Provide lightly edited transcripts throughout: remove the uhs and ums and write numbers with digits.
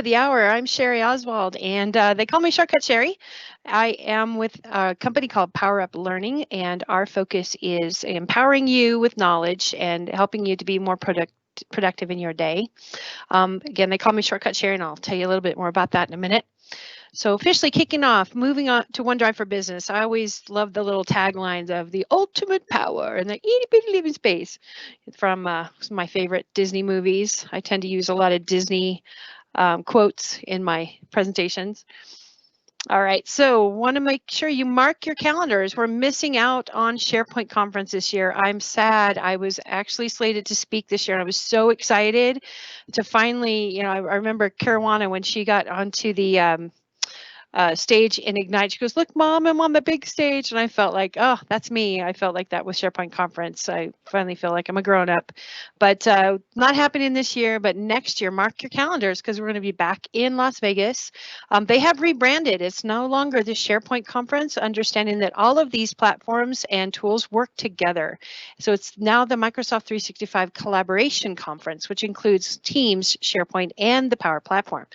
of the hour. I'm Shari Oswald, and they call me Shortcut Shari. I am with a company called Power Up Learning, and our focus is empowering you with knowledge and helping you to be more productive in your day. Again, they call me Shortcut Shari, and I'll tell you a little bit more about that in a minute. So officially kicking off, moving on to OneDrive for Business. I always love the little taglines of the ultimate power and the itty bitty living space from some of my favorite Disney movies. I tend to use a lot of Disney quotes in my presentations. All right, so want to make sure you mark your calendars. We're missing out on SharePoint conference this year. I'm sad. I was actually slated to speak this year, and I was so excited to finally, I remember Caruana when she got onto the stage in Ignite. She goes, "Look, Mom, I'm on the big stage." And I felt like, oh, that's me. I felt like that was SharePoint conference. I finally feel like I'm a grown up, but not happening this year, but next year. Mark your calendars because we're going to be back in Las Vegas. They have rebranded. It's no longer the SharePoint conference, understanding that all of these platforms and tools work together. So it's now the Microsoft 365 Collaboration Conference, which includes Teams, SharePoint, and the Power Platform.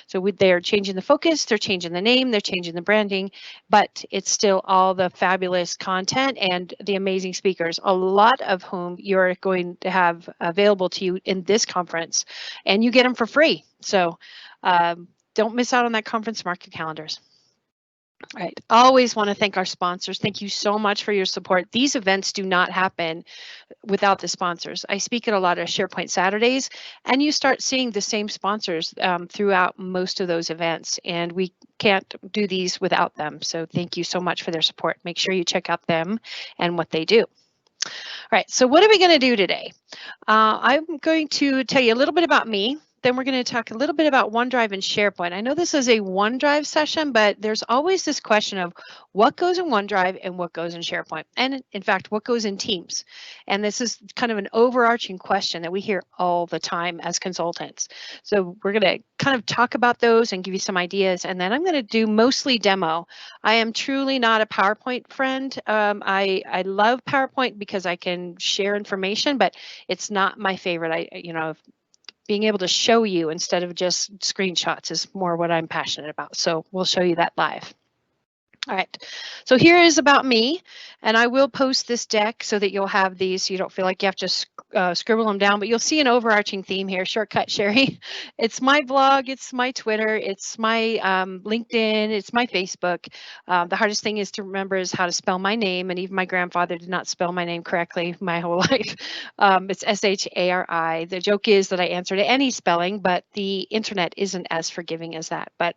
So they are changing the focus, they're changing the name, they're changing the branding, but it's still all the fabulous content and the amazing speakers, a lot of whom you're going to have available to you in this conference, and you get them for free. So don't miss out on that conference. Mark your calendars. All right. Always want to thank our sponsors. Thank you so much for your support. These events do not happen without the sponsors. I speak at a lot of SharePoint Saturdays, and you start seeing the same sponsors throughout most of those events, and we can't do these without them. So thank you so much for their support. Make sure you check out them and what they do. All right, so what are we going to do today? I'm going to tell you a little bit about me. Then we're going to talk a little bit about OneDrive and SharePoint. I know this is a OneDrive session, but there's always this question of what goes in OneDrive and what goes in SharePoint, and in fact, what goes in Teams. And this is kind of an overarching question that we hear all the time as consultants. So we're going to kind of talk about those and give you some ideas, and then I'm going to do mostly demo. I am truly not a PowerPoint friend. I love PowerPoint because I can share information, but it's not my favorite. Being able to show you instead of just screenshots is more what I'm passionate about. So we'll show you that live. All right, so here is about me, and I will post this deck so that you'll have these, so you don't feel like you have to scribble them down, but you'll see an overarching theme here, Shortcut Shari. It's my blog, it's my Twitter, it's my LinkedIn, it's my Facebook. The hardest thing is to remember is how to spell my name, and even my grandfather did not spell my name correctly my whole life. It's S-H-A-R-I. The joke is that I answer to any spelling, but the internet isn't as forgiving as that. But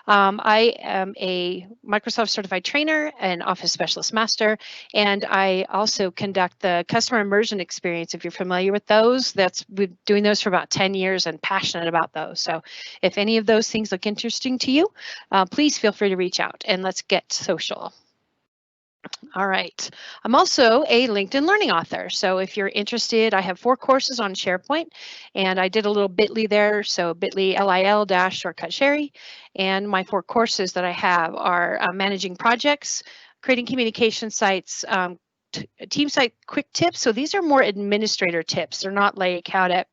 I am a Microsoft certified trainer and Office Specialist Master, and I also conduct the customer immersion experience. If you're familiar with those, we've been doing those for about 10 years and passionate about those. So if any of those things look interesting to you, please feel free to reach out and let's get social. All right. I'm also a LinkedIn Learning author. So if you're interested, I have 4 courses on SharePoint, and I did a little bit.ly there. So bit.ly LIL-shortcut Shari. And my 4 courses that I have are managing projects, creating communication sites, team site quick tips. So these are more administrator tips. They're not like how to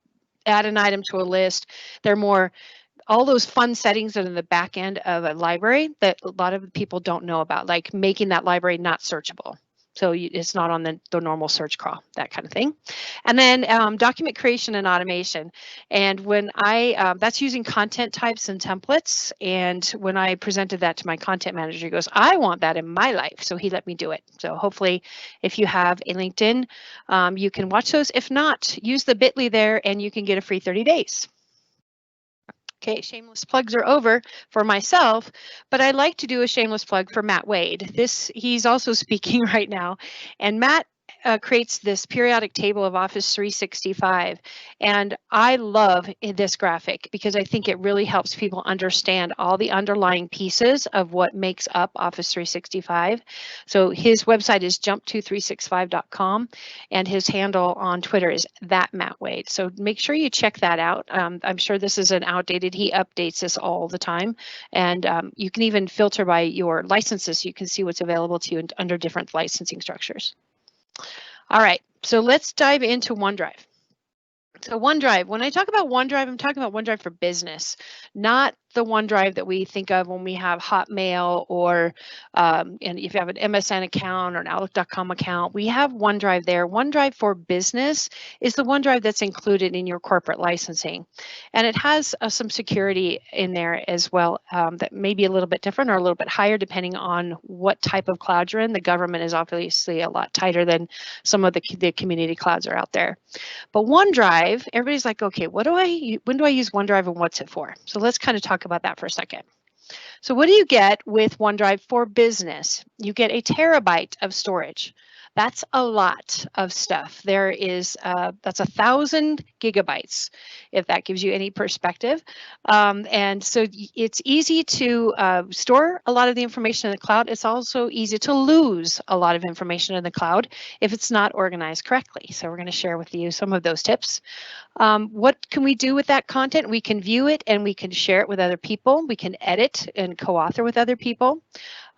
add an item to a list. They're more all those fun settings that are in the back end of a library that a lot of people don't know about, like making that library not searchable. So it's not on the normal search crawl, that kind of thing. And then document creation and automation. And when that's using content types and templates. And when I presented that to my content manager, he goes, I want that in my life. So he let me do it. So hopefully if you have a LinkedIn, you can watch those. If not, use the bit.ly there and you can get a free 30 days. Okay, shameless plugs are over for myself, but I'd like to do a shameless plug for Matt Wade. He's also speaking right now, and Matt creates this periodic table of Office 365, and I love this graphic because I think it really helps people understand all the underlying pieces of what makes up Office 365. So his website is jump to365.com, and his handle on Twitter is @MattWade. So make sure you check that out. I'm sure this isn't outdated. He updates this all the time, and you can even filter by your licenses so you can see what's available to you under different licensing structures. All right, so let's dive into OneDrive. So OneDrive, when I talk about OneDrive, I'm talking about OneDrive for business, not the OneDrive that we think of when we have Hotmail or and if you have an MSN account or an Outlook.com account, we have OneDrive there. OneDrive for business is the OneDrive that's included in your corporate licensing. And it has some security in there as well that may be a little bit different or a little bit higher depending on what type of cloud you're in. The government is obviously a lot tighter than some of the community clouds are out there. But OneDrive, everybody's like, okay, when do I use OneDrive and what's it for? So let's kind of talk about that for a second. So what do you get with OneDrive for business? You get a terabyte of storage. That's a lot of stuff. There is, that's 1,000 gigabytes, if that gives you any perspective. And so it's easy to store a lot of the information in the cloud. It's also easy to lose a lot of information in the cloud if it's not organized correctly. So we're going to share with you some of those tips. What can we do with that content? We can view it and we can share it with other people. We can edit and co-author with other people.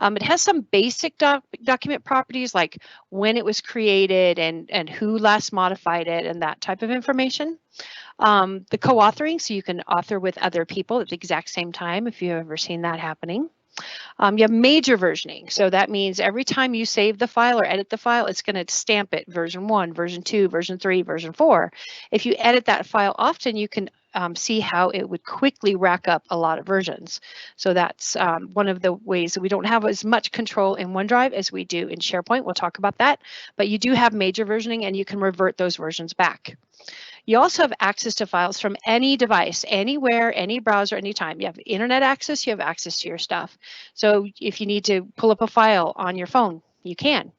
It has some basic document properties like when it was created and who last modified it and that type of information. The co-authoring, so you can author with other people at the exact same time if you've ever seen that happening. You have major versioning. So that means every time you save the file or edit the file, it's going to stamp it version 1, version 2, version 3, version 4. If you edit that file often, you can see how it would quickly rack up a lot of versions. So that's one of the ways that we don't have as much control in OneDrive as we do in SharePoint. We'll talk about that. But you do have major versioning and you can revert those versions back. You also have access to files from any device, anywhere, any browser, anytime. You have internet access, you have access to your stuff. So if you need to pull up a file on your phone, you can.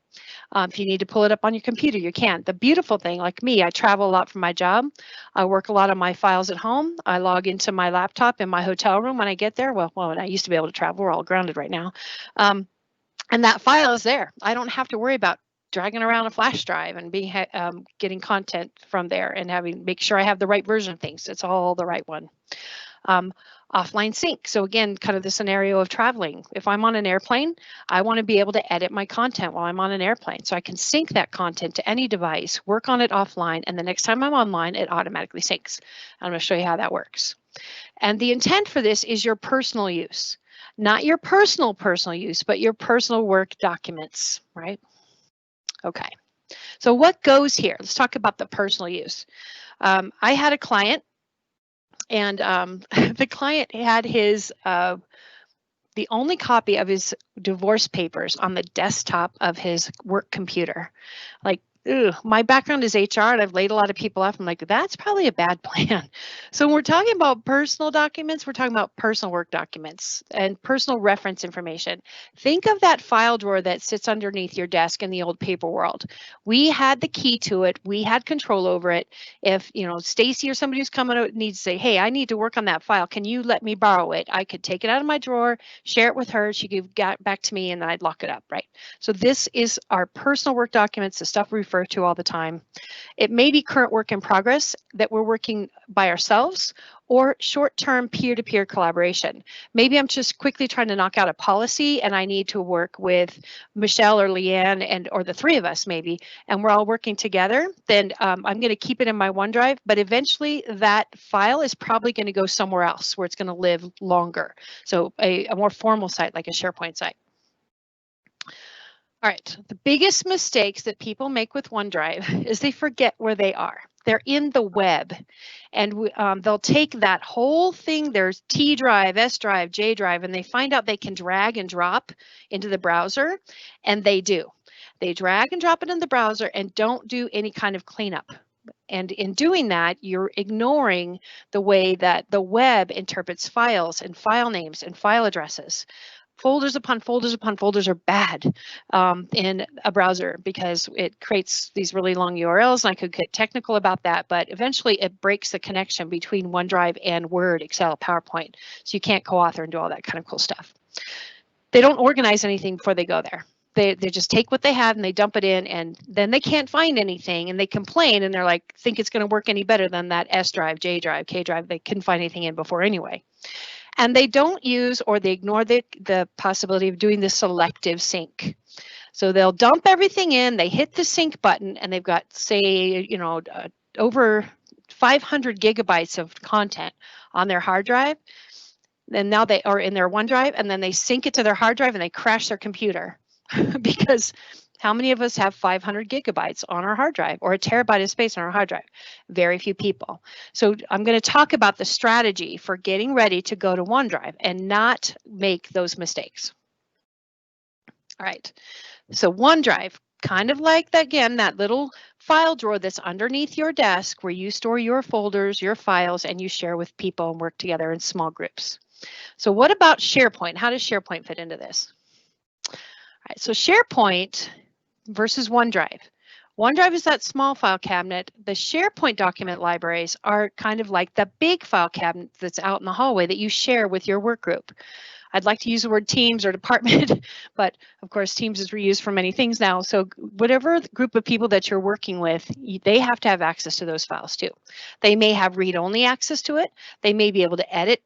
If you need to pull it up on your computer, you can. The beautiful thing, like me, I travel a lot for my job. I work a lot on my files at home. I log into my laptop in my hotel room when I get there. Well, I used to be able to travel. We're all grounded right now. And that file is there. I don't have to worry about dragging around a flash drive and being getting content from there and make sure I have the right version of things. It's all the right one. Offline sync. So again, kind of the scenario of traveling. If I'm on an airplane, I want to be able to edit my content while I'm on an airplane. So I can sync that content to any device, work on it offline, and the next time I'm online, it automatically syncs. I'm going to show you how that works. And the intent for this is your personal use. Not your personal use, but your personal work documents, right? Okay, so what goes here? Let's talk about the personal use. I had a client and the client had his, the only copy of his divorce papers on the desktop of his work computer. Like, my background is HR and I've laid a lot of people off. I'm like, that's probably a bad plan. So when we're talking about personal documents, we're talking about personal work documents and personal reference information. Think of that file drawer that sits underneath your desk in the old paper world. We had the key to it. We had control over it. If, Stacy or somebody who's coming out needs to say, hey, I need to work on that file. Can you let me borrow it? I could take it out of my drawer, share it with her. She could get back to me and then I'd lock it up, right? So this is our personal work documents, the stuff we refer to all the time. It may be current work in progress that we're working by ourselves or short-term peer-to-peer collaboration. Maybe I'm just quickly trying to knock out a policy and I need to work with Michelle or Leanne or the three of us maybe, and we're all working together. Then I'm going to keep it in my OneDrive, but eventually that file is probably going to go somewhere else where it's going to live longer. So a more formal site like a SharePoint site. All right, the biggest mistakes that people make with OneDrive is they forget where they are. They're in the web, and they'll take that whole thing. There's T drive, S drive, J drive, and they find out they can drag and drop into the browser, and they do. They drag and drop it in the browser and don't do any kind of cleanup. And in doing that, you're ignoring the way that the web interprets files and file names and file addresses. Folders upon folders upon folders are bad in a browser because it creates these really long URLs, and I could get technical about that, but eventually it breaks the connection between OneDrive and Word, Excel, PowerPoint, so you can't co-author and do all that kind of cool stuff. They don't organize anything before they go there. They just take what they have and they dump it in, and then they can't find anything, and they complain, and they're like, think it's going to work any better than that S drive, J drive, K drive. They couldn't find anything in before anyway. And they don't use or they ignore the possibility of doing the selective sync. So they'll dump everything in, they hit the sync button, and they've got, say, over 500 gigabytes of content on their hard drive, and now they are in their OneDrive, and then they sync it to their hard drive and they crash their computer because how many of us have 500 gigabytes on our hard drive or a terabyte of space on our hard drive? Very few people. So I'm going to talk about the strategy for getting ready to go to OneDrive and not make those mistakes. All right, so OneDrive, kind of like that, again, that little file drawer that's underneath your desk where you store your folders, your files, and you share with people and work together in small groups. So what about SharePoint? How does SharePoint fit into this? All right, so SharePoint versus OneDrive. OneDrive is that small file cabinet. The SharePoint document libraries are kind of like the big file cabinet that's out in the hallway that you share with your work group. I'd like to use the word teams or department, but of course teams is reused for many things now. So whatever group of people that you're working with, they have to have access to those files too. They may have read-only access to it. They may be able to edit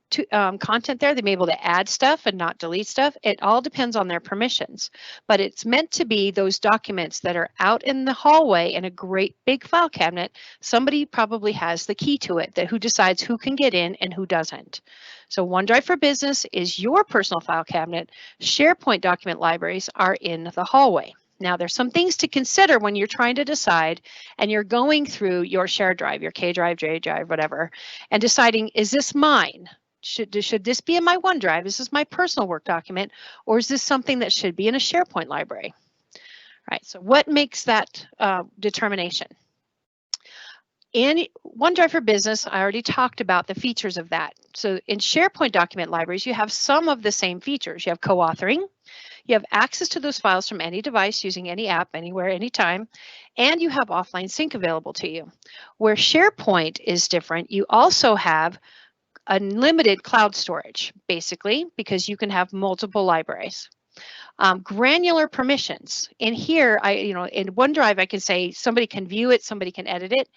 content there. They may be able to add stuff and not delete stuff. It all depends on their permissions, but it's meant to be those documents that are out in the hallway in a great big file cabinet. Somebody probably has the key to it, that who decides who can get in and who doesn't. So OneDrive for Business is your personal file cabinet. SharePoint document libraries are in the hallway. Now, there's some things to consider when you're trying to decide and you're going through your shared drive, your K drive, J drive, whatever, and deciding, is this mine? Should this be in my OneDrive? Is this my personal work document? Or is this something that should be in a SharePoint library? All right, so what makes that determination? In OneDrive for Business, I already talked about the features of that. So in SharePoint document libraries, you have some of the same features. You have co-authoring, you have access to those files from any device using any app, anywhere, anytime, and you have offline sync available to you. Where SharePoint is different, you also have unlimited cloud storage, basically, because you can have multiple libraries. Granular permissions. In here, in OneDrive, I can say somebody can view it, somebody can edit it.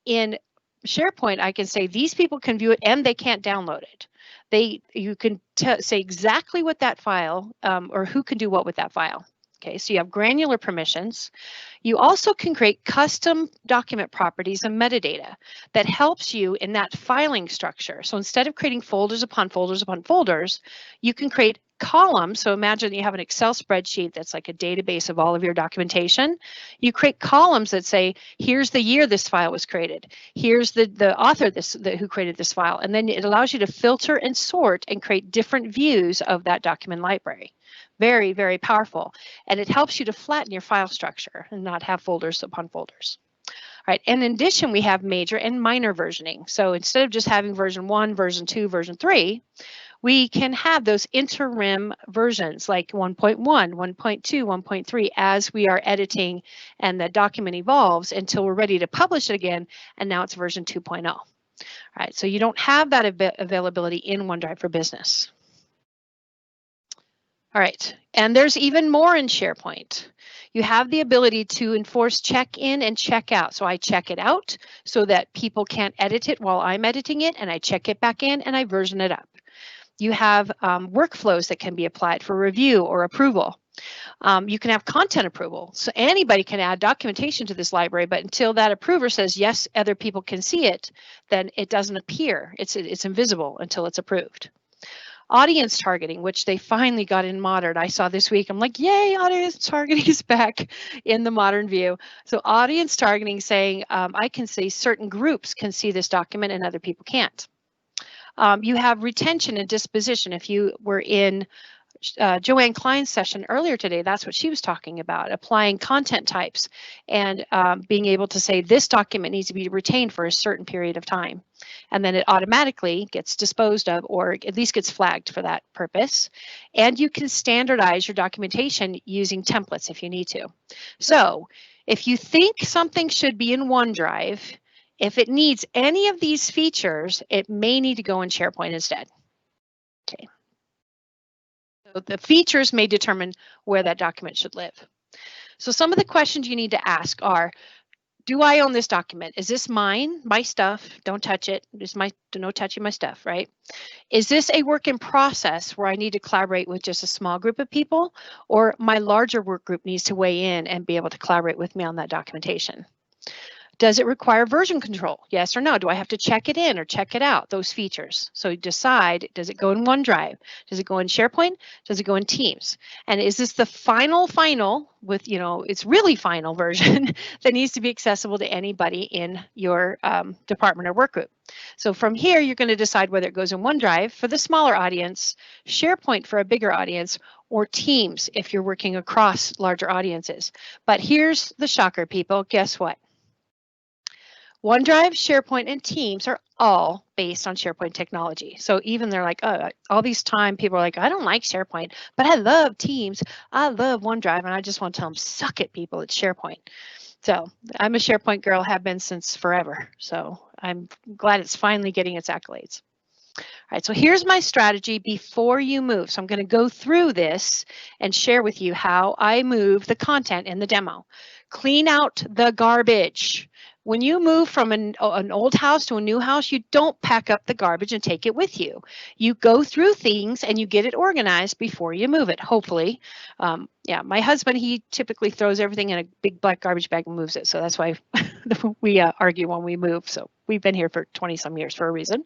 In SharePoint, I can say these people can view it and they can't download it. You can say exactly what that file or who can do what with that file. Okay, so you have granular permissions. You also can create custom document properties and metadata that helps you in that filing structure. So instead of creating folders upon folders upon folders, you can create columns. So imagine you have an Excel spreadsheet that's like a database of all of your documentation. You create columns that say, here's the year this file was created. Here's the author who created this file. And then it allows you to filter and sort and create different views of that document library. Very, very powerful. And it helps you to flatten your file structure and not have folders upon folders. All right, and in addition, we have major and minor versioning. So instead of just having version 1, version 2, version 3, we can have those interim versions like 1.1, 1.2, 1.3 as we are editing and the document evolves until we're ready to publish it again, and now it's version 2.0. All right, so you don't have that availability in OneDrive for Business. All right, and there's even more in SharePoint. You have the ability to enforce check-in and check-out. So I check it out so that people can't edit it while I'm editing it, and I check it back in and I version it up. You have workflows that can be applied for review or approval. You can have content approval. So anybody can add documentation to this library, but until that approver says, yes, other people can see it, then it doesn't appear. It's invisible until it's approved. Audience targeting, which they finally got in modern. I saw this week, I'm like, yay, audience targeting is back in the modern view. So audience targeting saying, I can say certain groups can see this document and other people can't. You have retention and disposition. If you were in Joanne Klein's session earlier today, that's what she was talking about, applying content types and being able to say this document needs to be retained for a certain period of time. And then it automatically gets disposed of or at least gets flagged for that purpose. And you can standardize your documentation using templates if you need to. So if you think something should be in OneDrive, if it needs any of these features, it may need to go in SharePoint instead. Okay. So the features may determine where that document should live. So some of the questions you need to ask are, do I own this document? Is this mine, my stuff? Don't touch it. It's no touching my stuff, right? Is this a work in process where I need to collaborate with just a small group of people, or my larger work group needs to weigh in and be able to collaborate with me on that documentation? Does it require version control? Yes or no? Do I have to check it in or check it out? Those features. So you decide, does it go in OneDrive? Does it go in SharePoint? Does it go in Teams? And is this the final with, it's really final version that needs to be accessible to anybody in your department or work group? So from here, you're going to decide whether it goes in OneDrive for the smaller audience, SharePoint for a bigger audience, or Teams if you're working across larger audiences. But here's the shocker, people. Guess what? OneDrive, SharePoint, and Teams are all based on SharePoint technology. So even they're like, oh, all these time people are like, I don't like SharePoint, but I love Teams. I love OneDrive, and I just want to tell them, suck it, people, it's SharePoint. So I'm a SharePoint girl, have been since forever. So I'm glad it's finally getting its accolades. All right, so here's my strategy before you move. So I'm going to go through this and share with you how I move the content in the demo. Clean out the garbage. When you move from an old house to a new house, you don't pack up the garbage and take it with you. You go through things and you get it organized before you move it, hopefully. Yeah, my husband, he typically throws everything in a big black garbage bag and moves it. So that's why we argue when we move. So we've been here for 20 some years for a reason.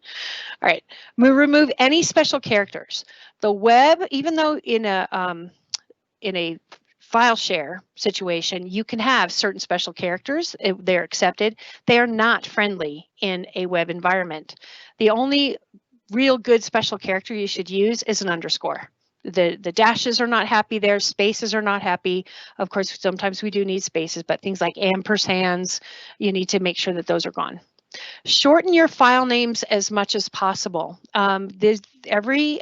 All right, remove any special characters. The web, even though in a file share situation, you can have certain special characters. They're accepted. They are not friendly in a web environment. The only real good special character you should use is an underscore. The dashes are not happy there. Spaces are not happy. Of course, sometimes we do need spaces, but things like ampersands, you need to make sure that those are gone. Shorten your file names as much as possible. Every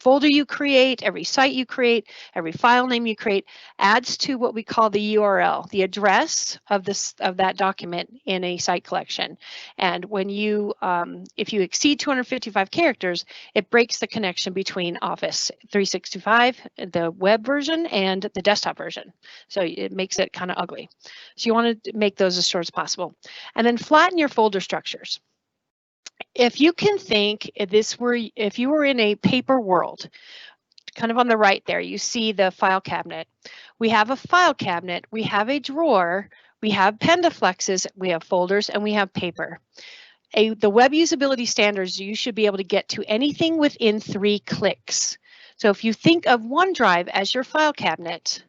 folder you create, every site you create, every file name you create adds to what we call the URL, the address of that document in a site collection. And when you, if you exceed 255 characters, it breaks the connection between Office 365, the web version, and the desktop version. So it makes it kind of ugly. So you want to make those as short as possible. And then flatten your folder structures. If you can think, if you were in a paper world, kind of on the right there, you see the file cabinet. We have a file cabinet, we have a drawer, we have pendaflexes, we have folders, and we have paper. The web usability standards, you should be able to get to anything within 3 clicks. So if you think of OneDrive as your file cabinet,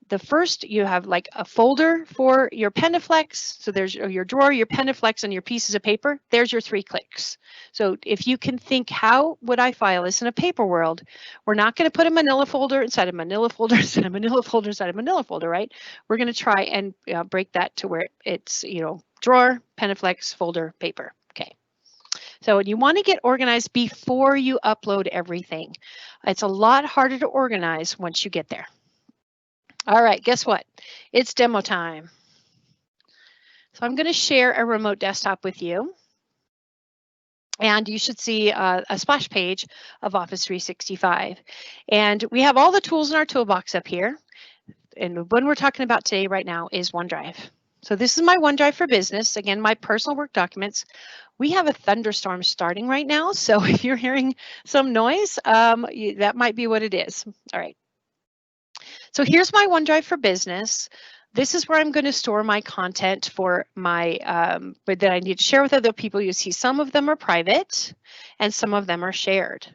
the first, you have like a folder for your pendaflex. So there's your drawer, your pendaflex, and your pieces of paper. There's your 3 clicks. So if you can think, how would I file this in a paper world? We're not going to put a manila folder inside a manila folder inside a manila folder inside a manila folder, right? We're going to try and break that to where it's, drawer, pendaflex, folder, paper. Okay. So you want to get organized before you upload everything. It's a lot harder to organize once you get there. All right, guess what? It's demo time. So I'm going to share a remote desktop with you. And you should see a splash page of Office 365. And we have all the tools in our toolbox up here. And the one we're talking about today right now is OneDrive. So this is my OneDrive for Business. Again, my personal work documents. We have a thunderstorm starting right now. So if you're hearing some noise, that might be what it is. All right. So here's my OneDrive for Business. This is where I'm going to store my content for my, that I need to share with other people. You see some of them are private and some of them are shared.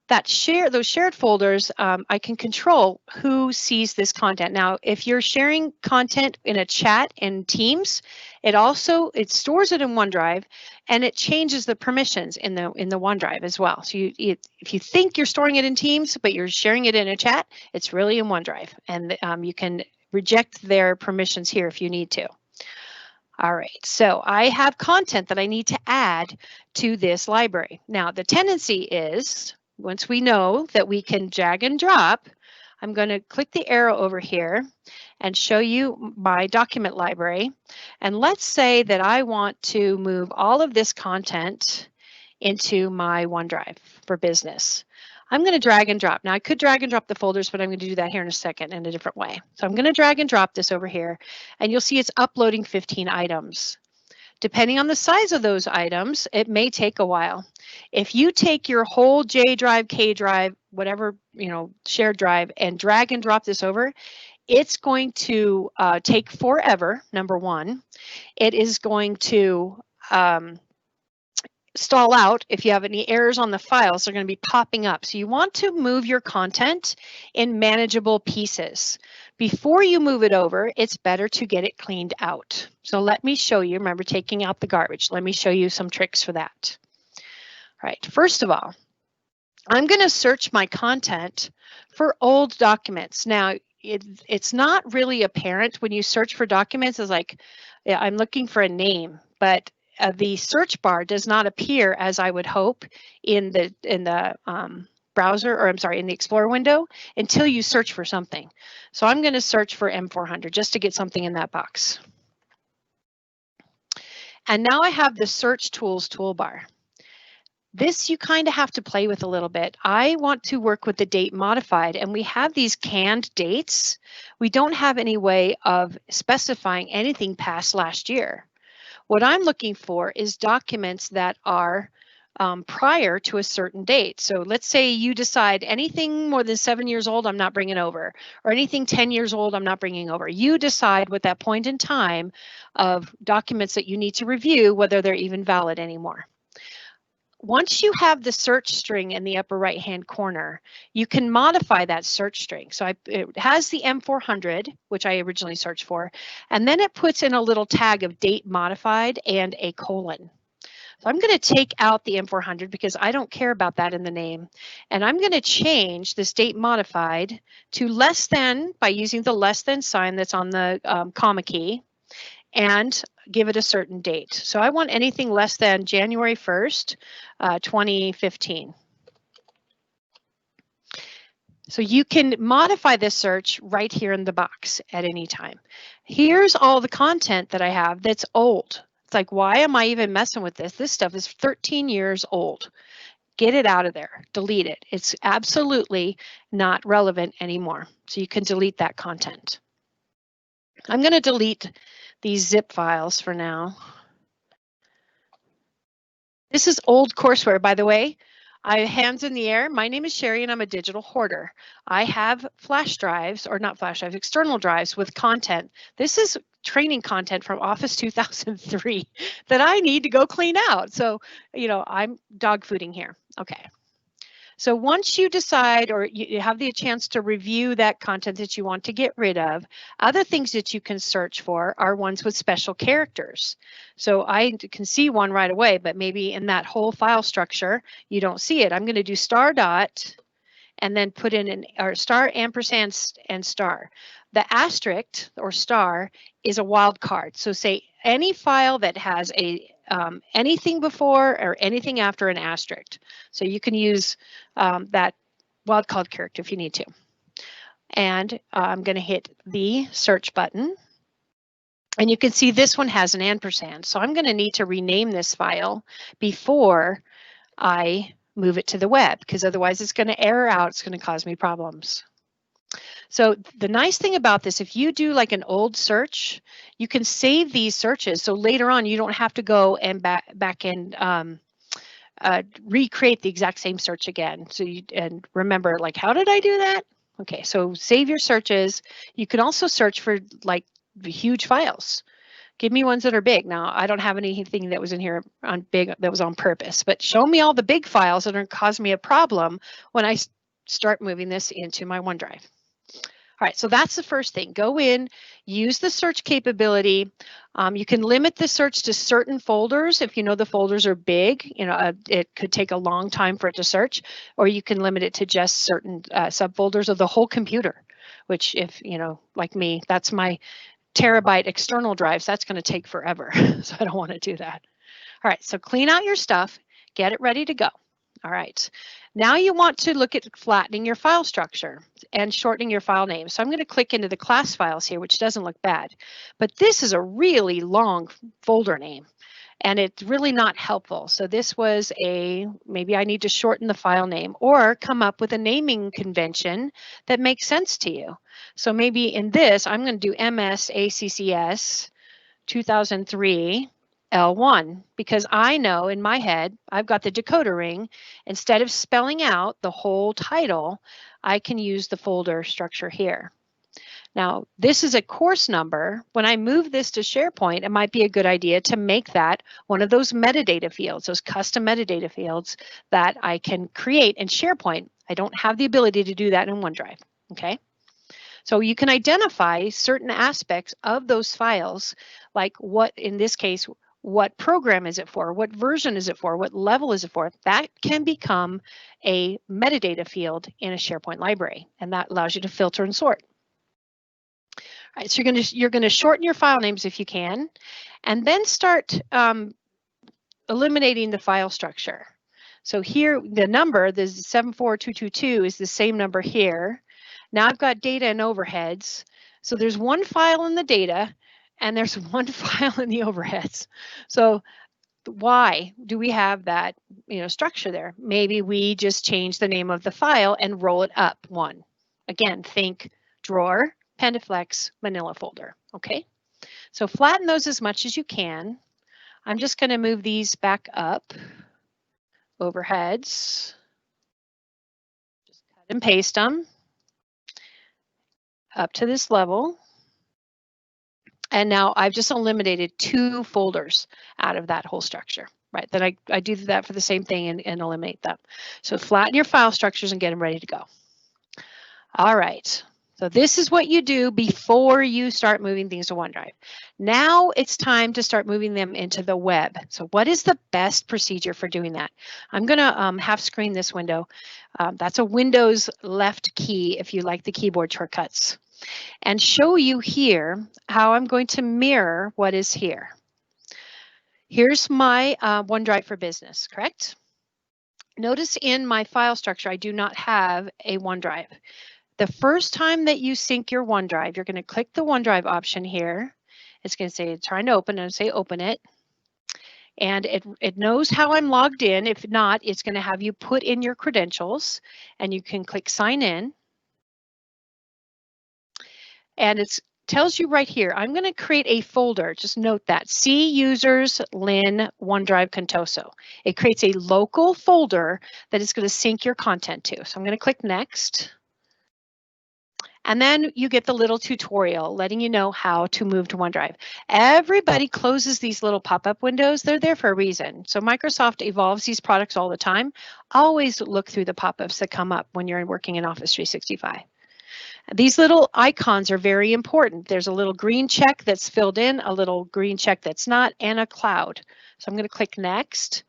Those shared folders, I can control who sees this content. Now, if you're sharing content in a chat in Teams, it stores it in OneDrive, and it changes the permissions in the OneDrive as well. So if you think you're storing it in Teams, but you're sharing it in a chat, it's really in OneDrive, and you can reject their permissions here if you need to. All right, so I have content that I need to add to this library. Now, the tendency is, once we know that we can drag and drop, I'm going to click the arrow over here and show you my document library. And let's say that I want to move all of this content into my OneDrive for Business. I'm going to drag and drop. Now I could drag and drop the folders, but I'm going to do that here in a second in a different way. So I'm going to drag and drop this over here, and you'll see it's uploading 15 items. Depending on the size of those items, it may take a while. If you take your whole J drive, K drive, whatever, shared drive, and drag and drop this over, it's going to take forever, number one. It is going to stall out. If you have any errors on the files, they're going to be popping up. So you want to move your content in manageable pieces. Before you move it over, it's better to get it cleaned out. So let me show you, remember taking out the garbage. Let me show you some tricks for that. All right, first of all, I'm going to search my content for old documents. Now, it's not really apparent when you search for documents. It's like, yeah, I'm looking for a name, but the search bar does not appear as I would hope in the browser, or I'm sorry, in the Explorer window until you search for something. So I'm going to search for M400 just to get something in that box. And now I have the search tools toolbar. This you kind of have to play with a little bit. I want to work with the date modified, and we have these canned dates. We don't have any way of specifying anything past last year. What I'm looking for is documents that are prior to a certain date. So let's say you decide anything more than 7 years old, I'm not bringing over, or anything 10 years old, I'm not bringing over. You decide with that point in time of documents that you need to review, whether they're even valid anymore. Once you have the search string in the upper right hand corner, you can modify that search string. So it has the M400, which I originally searched for, and then it puts in a little tag of date modified and a colon. So I'm going to take out the M400 because I don't care about that in the name. And I'm going to change this date modified to less than by using the less than sign that's on the comma key, and give it a certain date. So I want anything less than January 1st, 2015. So you can modify this search right here in the box at any time. Here's all the content that I have that's old. It's like, why am I even messing with this? This stuff is 13 years old. Get it out of there, delete it. It's absolutely not relevant anymore. So you can delete that content. I'm going to delete these zip files for now. This is old courseware, by the way. I have hands in the air. My name is Shari and I'm a digital hoarder. I have flash drives, or not flash drives, external drives with content. This is training content from Office 2003 that I need to go clean out. So, you know, I'm dog fooding here. Okay. So once you decide, or you have the chance to review that content that you want to get rid of, other things that you can search for are ones with special characters. So I can see one right away, but maybe in that whole file structure, you don't see it. I'm going to do star dot and then put in an or star ampersand and star. The asterisk or star is a wild card. So say any file that has a anything before or anything after an asterisk. So you can use that wildcard character if you need to. And I'm going to hit the search button. And you can see this one has an ampersand. So I'm going to need to rename this file before I move it to the web, because otherwise it's going to error out. It's going to cause me problems. So the nice thing about this, if you do like an old search, you can save these searches. So later on, you don't have to go and back and recreate the exact same search again. So and remember, like, how did I do that? Okay, so save your searches. You can also search for like huge files. Give me ones that are big. Now, I don't have anything that was in here on big that was on purpose, but show me all the big files that are going to cause me a problem when I start moving this into my OneDrive. All right, so that's the first thing. Go in, use the search capability. You can limit the search to certain folders. If you know the folders are big, you know, it could take a long time for it to search, or you can limit it to just certain subfolders of the whole computer, which if, you know, like me, that's my terabyte external drives. That's going to take forever. So I don't want to do that. All right, so clean out your stuff, get it ready to go. All right, now you want to look at flattening your file structure and shortening your file name. So I'm going to click into the class files here, which doesn't look bad, but this is a really long folder name and it's really not helpful. So this was maybe I need to shorten the file name or come up with a naming convention that makes sense to you. So maybe in this, I'm going to do MSACCS 2003 L1, because I know in my head, I've got the decoder ring. Instead of spelling out the whole title, I can use the folder structure here. Now, this is a course number. When I move this to SharePoint, it might be a good idea to make that one of those metadata fields, those custom metadata fields that I can create in SharePoint. I don't have the ability to do that in OneDrive, okay? So you can identify certain aspects of those files, like what, in this case, what program is it for? What version is it for? What level is it for? That can become a metadata field in a SharePoint library, and that allows you to filter and sort. All right, so you're gonna shorten your file names if you can, and then start eliminating the file structure. So here, the number, the 74222 is the same number here. Now I've got data and overheads. So there's one file in the data and there's one file in the overheads. So why do we have that, structure there? Maybe we just change the name of the file and roll it up one. Again, think drawer, Pendaflex, manila folder, okay? So flatten those as much as you can. I'm just going to move these back up, overheads, just cut and paste them up to this level. And now I've just eliminated 2 folders out of that whole structure, right? Then I do that for the same thing and eliminate them. So flatten your file structures and get them ready to go. All right. So this is what you do before you start moving things to OneDrive. Now it's time to start moving them into the web. So what is the best procedure for doing that? I'm going to half screen this window. That's a Windows left key if you like the keyboard shortcuts. And show you here how I'm going to mirror what is here. Here's my OneDrive for Business, correct? Notice in my file structure, I do not have a OneDrive. The first time that you sync your OneDrive, you're going to click the OneDrive option here. It's going to say trying to open and say open it. And it knows how I'm logged in. If not, it's going to have you put in your credentials and you can click sign in. And it tells you right here, I'm going to create a folder. Just note that C users Lin OneDrive Contoso. It creates a local folder that is going to sync your content to. So I'm going to click next. And then you get the little tutorial letting you know how to move to OneDrive. Everybody closes these little pop-up windows. They're there for a reason. So Microsoft evolves these products all the time. Always look through the pop-ups that come up when you're working in Office 365. These little icons are very important. There's a little green check that's filled in, a little green check that's not, and a cloud. So I'm going to click next.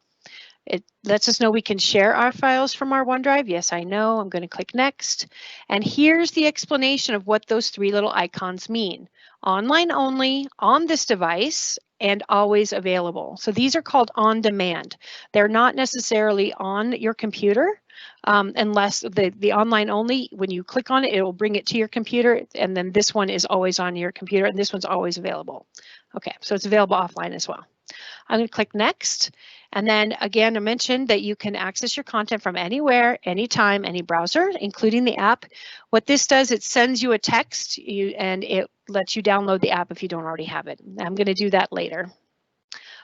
It lets us know we can share our files from our OneDrive. Yes, I know. I'm going to click next. And here's the explanation of what those 3 little icons mean. Online only, on this device, and always available. So these are called on demand. They're not necessarily on your computer unless the online only, when you click on it, it will bring it to your computer. And then this one is always on your computer and this one's always available. Okay, so it's available offline as well. I'm going to click next. And then again, I mentioned that you can access your content from anywhere, anytime, any browser, including the app. What this does, it sends you a text and it lets you download the app if you don't already have it. I'm going to do that later.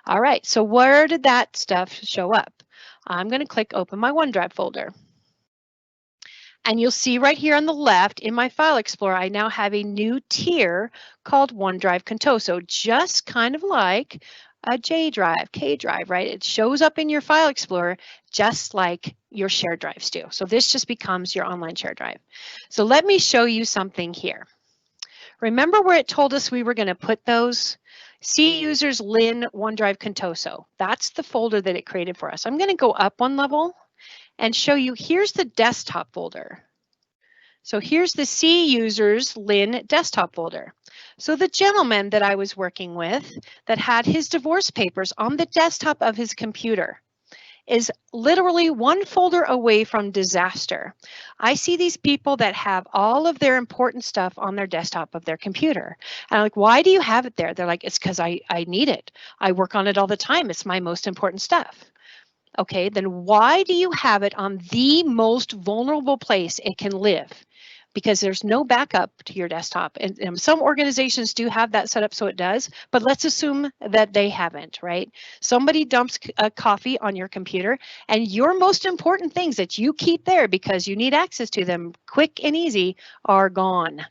All right, so where did that stuff show up? I'm going to click open my OneDrive folder. And you'll see right here on the left in my File Explorer, I now have a new tier called OneDrive Contoso, just kind of like a J drive, K drive, right? It shows up in your File Explorer just like your shared drives do. So this just becomes your online shared drive. So let me show you something here. Remember where it told us we were going to put those? C users Lin OneDrive Contoso. That's the folder that it created for us. I'm going to go up one level and show you, here's the desktop folder. So here's the C users Lin desktop folder. So the gentleman that I was working with that had his divorce papers on the desktop of his computer is literally one folder away from disaster. I see these people that have all of their important stuff on their desktop of their computer. And I'm like, why do you have it there? They're like, it's because I need it. I work on it all the time. It's my most important stuff. Okay, then why do you have it on the most vulnerable place it can live? Because there's no backup to your desktop. And some organizations do have that set up so it does, but let's assume that they haven't, right? Somebody dumps a coffee on your computer and your most important things that you keep there because you need access to them quick and easy are gone.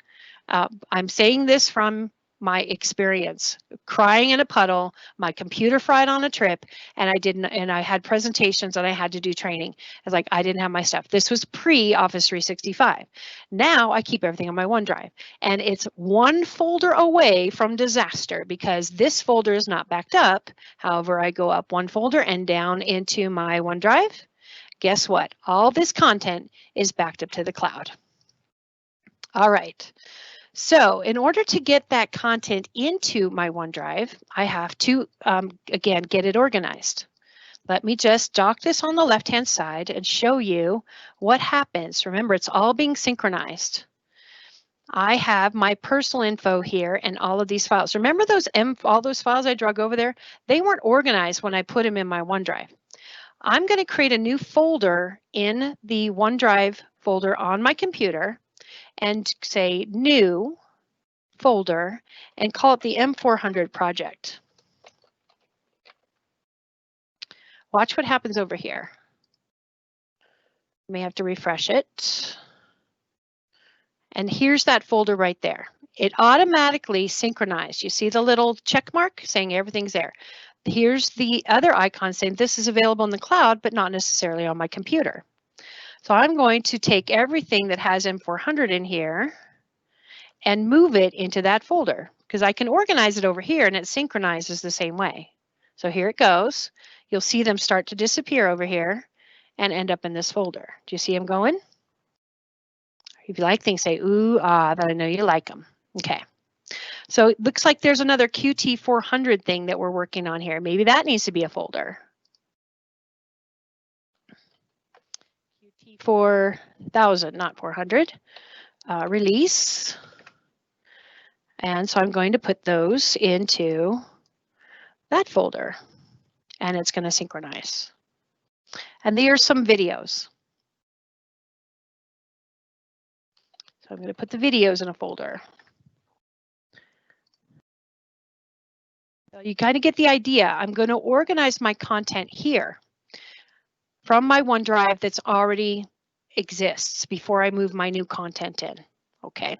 I'm saying this from my experience, crying in a puddle, my computer fried on a trip, and I had presentations and I had to do training. It's like I didn't have my stuff. This was pre-Office 365. Now I keep everything on my OneDrive, and it's one folder away from disaster because this folder is not backed up. However, I go up one folder and down into my OneDrive. Guess what? All this content is backed up to the cloud. All right. So in order to get that content into my OneDrive, I have to, again, get it organized. Let me just dock this on the left-hand side and show you what happens. Remember, it's all being synchronized. I have my personal info here and all of these files. Remember all those files I drug over there? They weren't organized when I put them in my OneDrive. I'm going to create a new folder in the OneDrive folder on my computer and say new folder and call it the M400 project. Watch what happens over here. You may have to refresh it. And here's that folder right there. It automatically synchronized. You see the little check mark saying everything's there. Here's the other icon saying this is available in the cloud, but not necessarily on my computer. So I'm going to take everything that has M400 in here and move it into that folder because I can organize it over here and it synchronizes the same way. So here it goes. You'll see them start to disappear over here and end up in this folder. Do you see them going? If you like things, say ooh, ah, that I know you like them. Okay. So it looks like there's another QT400 thing that we're working on here. Maybe that needs to be a folder. QT4000, not 400. Release. And so I'm going to put those into that folder and it's going to synchronize. And there are some videos. So I'm going to put the videos in a folder. So you kind of get the idea. I'm going to organize my content here from my OneDrive that's already exists before I move my new content in. Okay.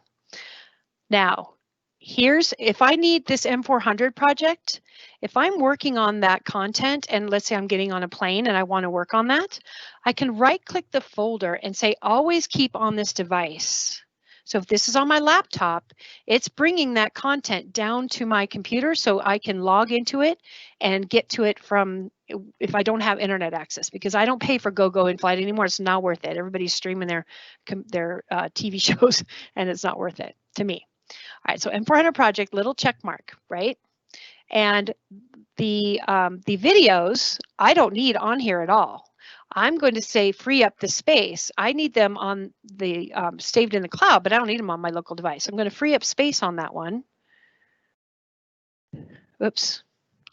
Now, if I need this M400 project, if I'm working on that content and let's say I'm getting on a plane and I want to work on that, I can right click the folder and say always keep on this device. So if this is on my laptop, it's bringing that content down to my computer so I can log into it and get to it from if I don't have internet access, because I don't pay for GoGo in flight anymore. It's not worth it. Everybody's streaming their TV shows and it's not worth it to me. All right, so M400 project, little check mark, right? And the videos I don't need on here at all. I'm going to say free up the space. I need them on the saved in the cloud, but I don't need them on my local device. I'm going to free up space on that one. Oops,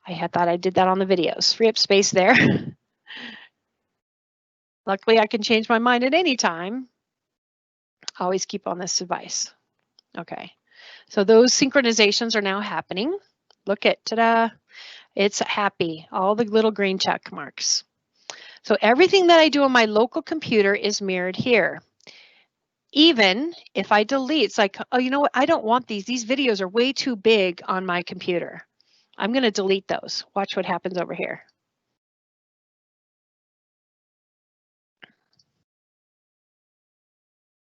I thought I did that on the videos. Free up space there. Luckily, I can change my mind at any time. Always keep on this device. Okay, so those synchronizations are now happening. Look at, ta-da, it's happy, all the little green check marks. So everything that I do on my local computer is mirrored here. Even if I delete, it's like, oh, you know what? I don't want these. These videos are way too big on my computer. I'm going to delete those. Watch what happens over here.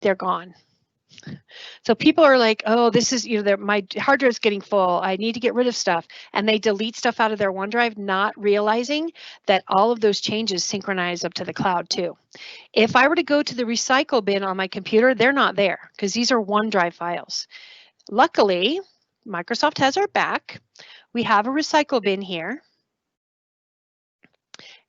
They're gone. So people are like, oh, this is, my hard drive is getting full. I need to get rid of stuff. And they delete stuff out of their OneDrive, not realizing that all of those changes synchronize up to the cloud too. If I were to go to the recycle bin on my computer, they're not there because these are OneDrive files. Luckily, Microsoft has our back. We have a recycle bin here.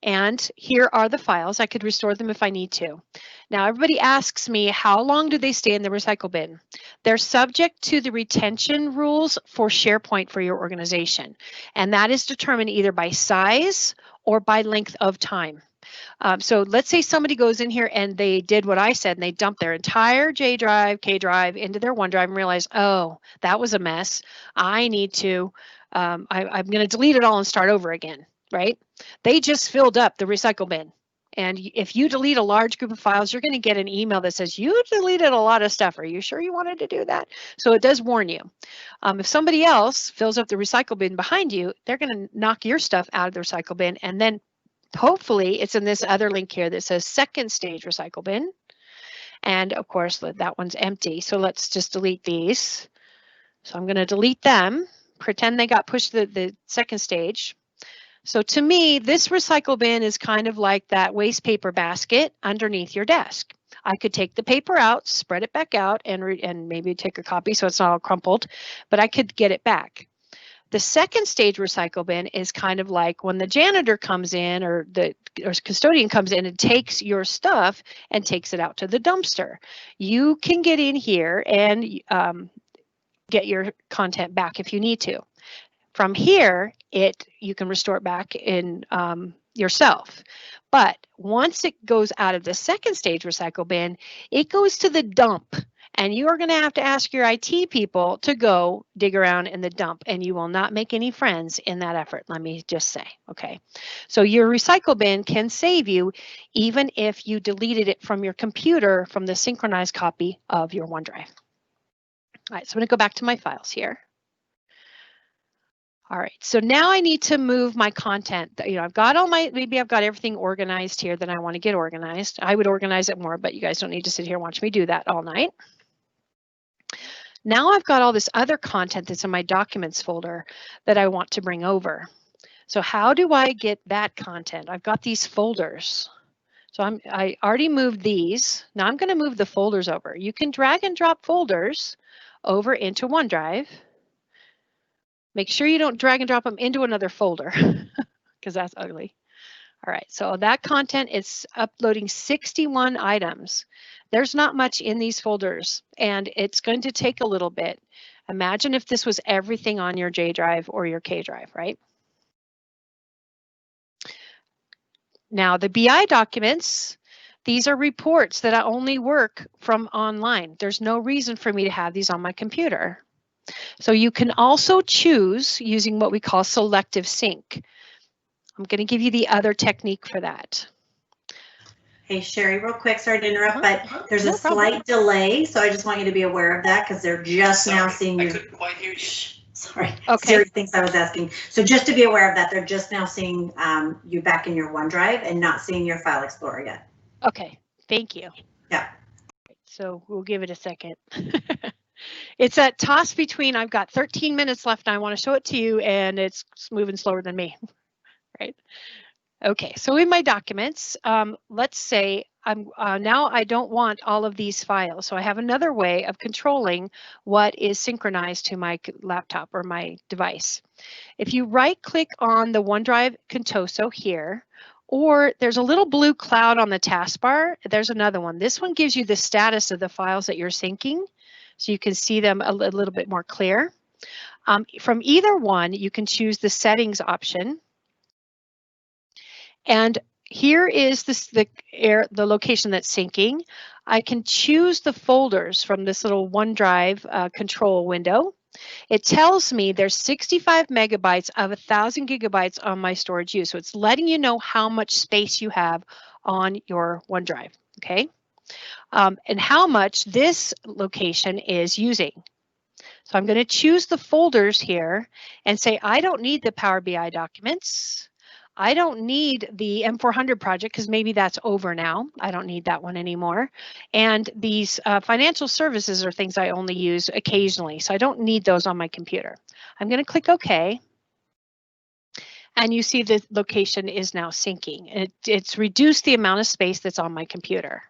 And here are the files. I could restore them if I need to. Now, everybody asks me, how long do they stay in the recycle bin? They're subject to the retention rules for SharePoint for your organization. And that is determined either by size or by length of time. So let's say somebody goes in here and they did what I said and they dumped their entire J drive, K drive into their OneDrive and realized, oh, that was a mess. I need to, I'm going to delete it all and start over again. Right? They just filled up the recycle bin. And if you delete a large group of files, you're going to get an email that says, you deleted a lot of stuff. Are you sure you wanted to do that? So it does warn you. If somebody else fills up the recycle bin behind you, they're going to knock your stuff out of the recycle bin. And then hopefully it's in this other link here that says second stage recycle bin. And of course, that one's empty. So let's just delete these. So I'm going to delete them, pretend they got pushed to the second stage. So to me, this recycle bin is kind of like that waste paper basket underneath your desk. I could take the paper out, spread it back out, and maybe take a copy so it's not all crumpled, but I could get it back. The second stage recycle bin is kind of like when the janitor comes in or the custodian comes in and takes your stuff and takes it out to the dumpster. You can get in here and get your content back if you need to. From here, you can restore it back in yourself. But once it goes out of the second stage recycle bin, it goes to the dump. And you are going to ask your IT people to go dig around in the dump, and you will not make any friends in that effort, let me just say, okay? So your recycle bin can save you even if you deleted it from your computer from the synchronized copy of your OneDrive. All right, so I'm going to go back to my files here. All right, so now I need to move my content. I've got maybe I've got everything organized here that I want to get organized. I would organize it more, but you guys don't need to sit here and watch me do that all night. Now I've got all this other content that's in my documents folder that I want to bring over. So how do I get that content? I've got these folders. So I already moved these. Now I'm going to move the folders over. You can drag and drop folders over into OneDrive. Make sure you don't drag and drop them into another folder because that's ugly. All right, so that content is uploading 61 items. There's not much in these folders, and it's going to take a little bit. Imagine if this was everything on your J drive or your K drive, right? Now, the BI documents, these are reports that I only work from online. There's no reason for me to have these on my computer. So you can also choose using what we call selective sync. I'm going to give you the other technique for that. Hey, Shari, real quick, sorry to interrupt, but there's a slight delay, so I just want you to be aware of that because they're just now seeing you. I couldn't quite hear you. Sorry, okay. Siri thinks I was asking. So just to be aware of that, they're just now seeing you back in your OneDrive and not seeing your File Explorer yet. Okay, thank you. Yeah. So we'll give it a second. It's a toss between I've got 13 minutes left and I want to show it to you, and it's moving slower than me, right? Okay, so in my documents, let's say now I don't want all of these files. So I have another way of controlling what is synchronized to my laptop or my device. If you right click on the OneDrive Contoso here, or there's a little blue cloud on the taskbar, there's another one. This one gives you the status of the files that you're syncing, so you can see them a little bit more clear. From either one, you can choose the settings option. And here is the location that's syncing. I can choose the folders from this little OneDrive control window. It tells me there's 65 megabytes of 1,000 gigabytes on my storage use. So it's letting you know how much space you have on your OneDrive, okay? And how much this location is using. So I'm going to choose the folders here and say, I don't need the Power BI documents. I don't need the M400 project because maybe that's over now. I don't need that one anymore. And these financial services are things I only use occasionally, so I don't need those on my computer. I'm going to click OK. And you see the location is now syncing. It's reduced the amount of space that's on my computer.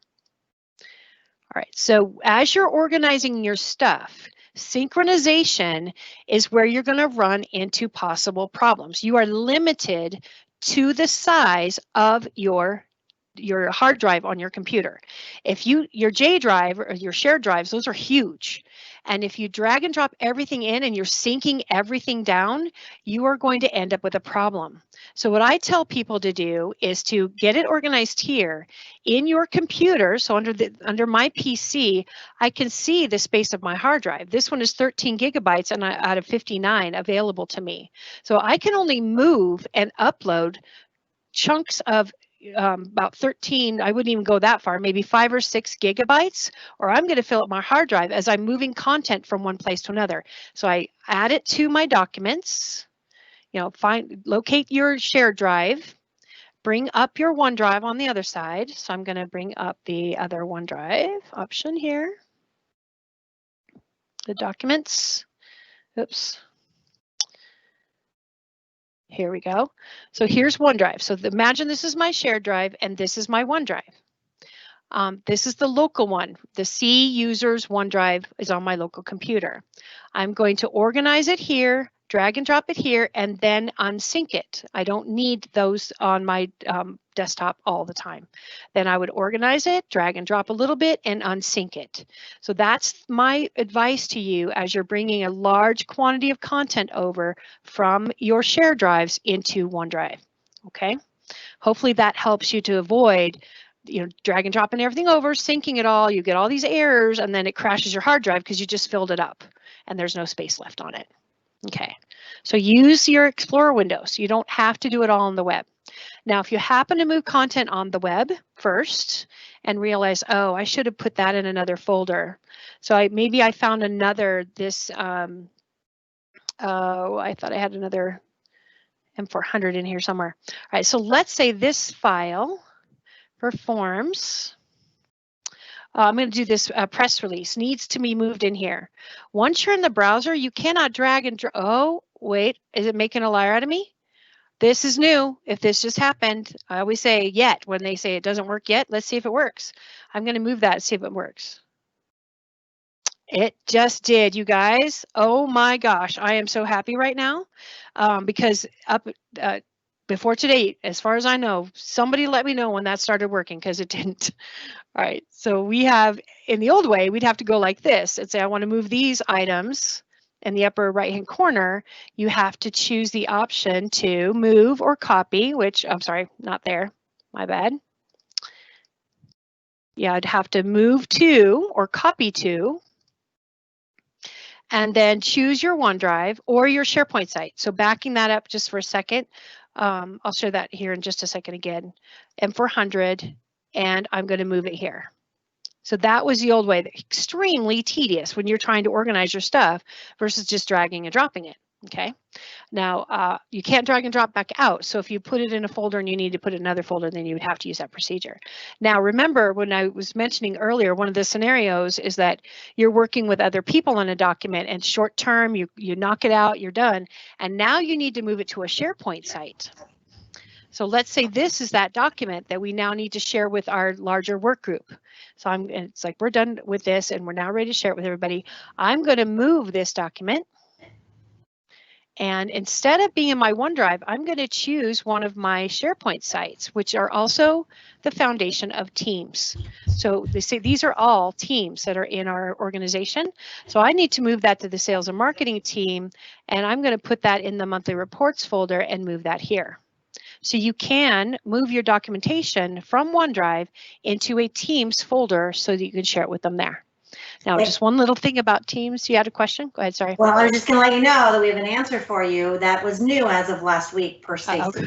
All right, so as you're organizing your stuff, synchronization is where you're going to run into possible problems. You are limited to the size of your hard drive on your computer. If your J drive or your shared drives, those are huge. And if you drag and drop everything in and you're syncing everything down, you are going to end up with a problem. So what I tell people to do is to get it organized here in your computer. So under my PC, I can see the space of my hard drive. This one is 13 gigabytes and out of 59 available to me. So I can only move and upload chunks of about 13, I wouldn't even go that far, maybe 5 or 6 gigabytes, or I'm going to fill up my hard drive as I'm moving content from one place to another. So I add it to my documents, locate your shared drive, bring up your OneDrive on the other side. So I'm going to bring up the other OneDrive option here, the documents. Oops. Here we go. So here's OneDrive. So imagine this is my shared drive and this is my OneDrive. This is the local one. The C users OneDrive is on my local computer. I'm going to organize it here, drag and drop it here, and then unsync it. I don't need those on my desktop all the time. Then I would organize it, drag and drop a little bit, and unsync it. So that's my advice to you as you're bringing a large quantity of content over from your shared drives into OneDrive. Okay? Hopefully that helps you to avoid drag and dropping everything over, syncing it all, you get all these errors, and then it crashes your hard drive because you just filled it up and there's no space left on it. Okay, so use your Explorer window. So you don't have to do it all on the web. Now, if you happen to move content on the web first and realize, oh, I should have put that in another folder. So maybe I found another, I thought I had another M400 in here somewhere. All right, so let's say this file performs. I'm going to do this press release, needs to be moved in here. Once you're in the browser, you cannot drag and drop. Oh, wait, is it making a liar out of me? This is new. If this just happened, I always say yet when they say it doesn't work yet. Let's see if it works. I'm going to move that and see if it works. It just did, you guys. Oh my gosh, I am so happy right now because before today, as far as I know, somebody let me know when that started working because it didn't. All right, so we have, in the old way, we'd have to go like this and say, I want to move these items in the upper right-hand corner. You have to choose the option to move or copy, which, I'm sorry, not there, my bad. Yeah, I'd have to move to or copy to, and then choose your OneDrive or your SharePoint site. So backing that up just for a second, I'll show that here in just a second again, M400, and I'm going to move it here. So that was the old way, extremely tedious when you're trying to organize your stuff versus just dragging and dropping it. Okay, now you can't drag and drop back out. So if you put it in a folder and you need to put it in another folder, then you would have to use that procedure. Now, remember when I was mentioning earlier, one of the scenarios is that you're working with other people on a document and short term, you knock it out, you're done. And now you need to move it to a SharePoint site. So let's say this is that document that we now need to share with our larger work group. So it's like we're done with this and we're now ready to share it with everybody. I'm going to move this document. And instead of being in my OneDrive, I'm going to choose one of my SharePoint sites, which are also the foundation of teams. So they say these are all teams that are in our organization. So I need to move that to the sales and marketing team, and I'm going to put that in the monthly reports folder and move that here. So you can move your documentation from OneDrive into a Teams folder so that you can share it with them there. Now, just one little thing about Teams. You had a question? Go ahead, sorry. Well, I was just going to let you know that we have an answer for you that was new as of last week per Stacy. Okay.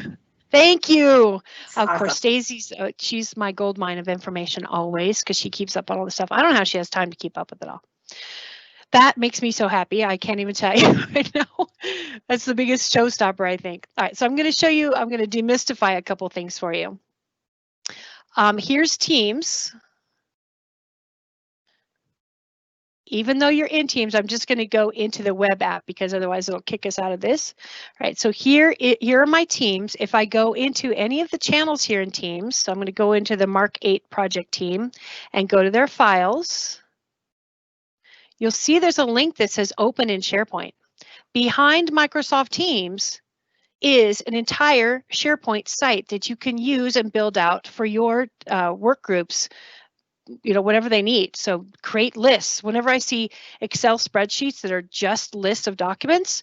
Thank you. Awesome. Of course, Stacy's, she's my gold mine of information always because she keeps up on all the stuff. I don't know how she has time to keep up with it all. That makes me so happy. I can't even tell you right now. That's the biggest showstopper, I think. All right, so I'm going to show you, I'm going to demystify a couple things for you. Here's Teams. Even though you're in Teams, I'm just going to go into the web app because otherwise it'll kick us out of this. All right, so here are my Teams. If I go into any of the channels here in Teams, so I'm going to go into the Mark 8 project team and go to their files. You'll see there's a link that says open in SharePoint. Behind Microsoft Teams is an entire SharePoint site that you can use and build out for your work groups, whatever they need. So create lists. Whenever I see Excel spreadsheets that are just lists of documents,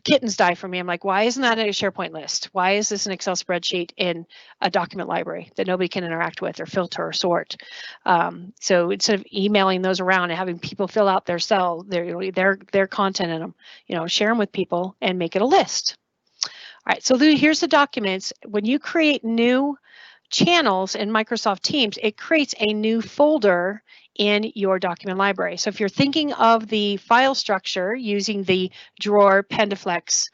kittens die for me. I'm like, why isn't that a SharePoint list? Why is this an Excel spreadsheet in a document library that nobody can interact with or filter or sort? So instead of emailing those around and having people fill out their their content in them, share them with people and make it a list. All right, so here's the documents. When you create new channels in Microsoft Teams, it creates a new folder in your document library. So if you're thinking of the file structure using the drawer, Pendaflex,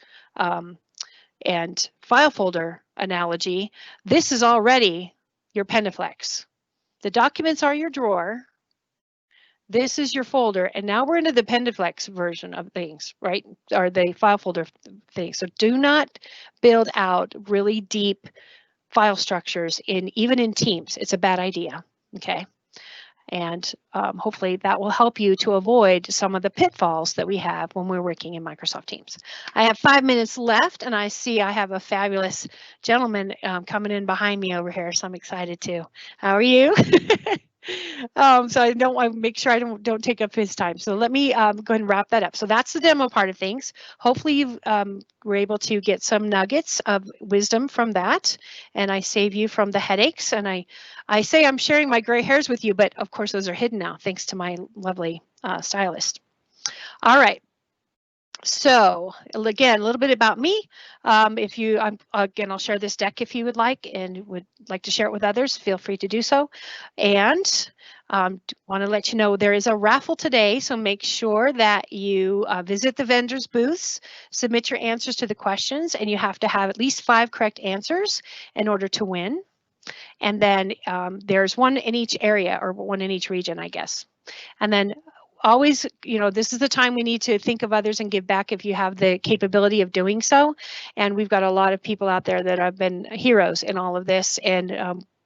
and file folder analogy, this is already your Pendaflex. The documents are your drawer. This is your folder, and now we're into the Pendaflex version of things, right? Or the file folder thing. So do not build out really deep file structures even in Teams. It's a bad idea, okay? And hopefully that will help you to avoid some of the pitfalls that we have when we're working in Microsoft Teams. I have 5 minutes left, and I see I have a fabulous gentleman coming in behind me over here, so I'm excited too. How are you? So I don't want to make sure I don't take up his time. So let me go ahead and wrap that up. So that's the demo part of things. Hopefully you were able to get some nuggets of wisdom from that, and I save you from the headaches. And I say I'm sharing my gray hairs with you, but of course those are hidden now thanks to my lovely stylist. All right. So again, a little bit about me. If you, again, I'll share this deck if you would like and would like to share it with others, feel free to do so. And want to let you know there is a raffle today, so make sure that you visit the vendors' booths, submit your answers to the questions, and you have to have at least 5 correct answers in order to win. And then there's one in each area, or one in each region, I guess. And then always, this is the time we need to think of others and give back if you have the capability of doing so. And we've got a lot of people out there that have been heroes in all of this, and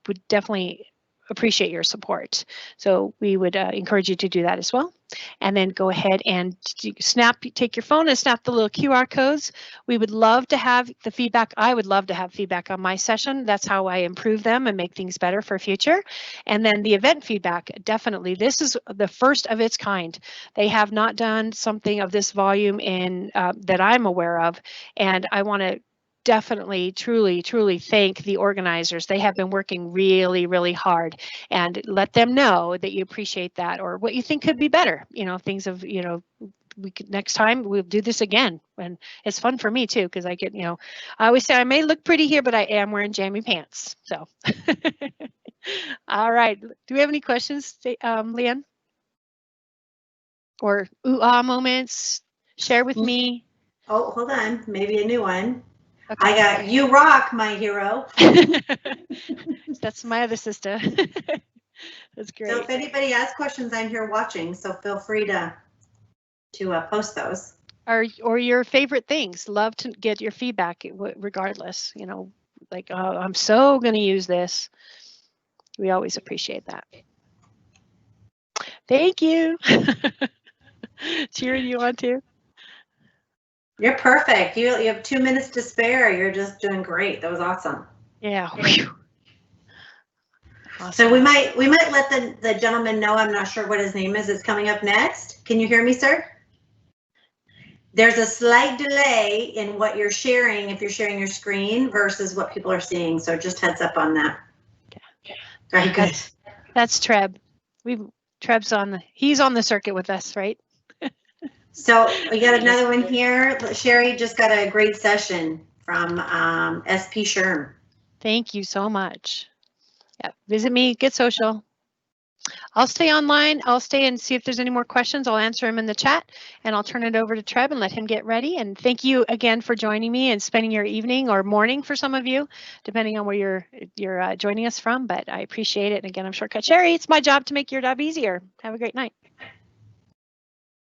would definitely appreciate your support. So we would encourage you to do that as well. And then go ahead and take your phone and snap the little QR codes. We would love to have the feedback. I would love to have feedback on my session. That's how I improve them and make things better for future. And then the event feedback, definitely. This is the first of its kind. They have not done something of this volume in that I'm aware of. And I want to definitely, truly thank the organizers. They have been working really, really hard, and let them know that you appreciate that, or what you think could be better. Things of, we could, next time we'll do this again. And it's fun for me too, because I get, I always say I may look pretty here, but I am wearing jammy pants. So, all right. Do we have any questions, Leanne? Or ooh-ah moments? Share with me. Oh, hold on. Maybe a new one. Okay. I got you rock, my hero. That's my other sister. That's great. So if anybody has questions, I'm here watching, so feel free to post those. Or your favorite things. Love to get your feedback regardless. Like, oh, I'm so going to use this. We always appreciate that. Thank you. Cheer, you want to? You're perfect. You have 2 minutes to spare. You're just doing great. That was awesome. Yeah. Awesome. So we might let the gentleman know. I'm not sure what his name is. It's coming up next. Can you hear me, sir? There's a slight delay in what you're sharing if you're sharing your screen versus what people are seeing. So just heads up on that. Okay. Very good. That's Treb. Treb's he's on the circuit with us, right? So we got another one here. Shari just got a great session from SP Sherm. Thank you so much. Yeah, visit me, get social. I'll stay online. I'll stay and see if there's any more questions. I'll answer them in the chat, and I'll turn it over to Treb and let him get ready. And thank you again for joining me and spending your evening or morning for some of you, depending on where you're joining us from. But I appreciate it. And again, I'm Shortcut Shari. It's my job to make your job easier. Have a great night.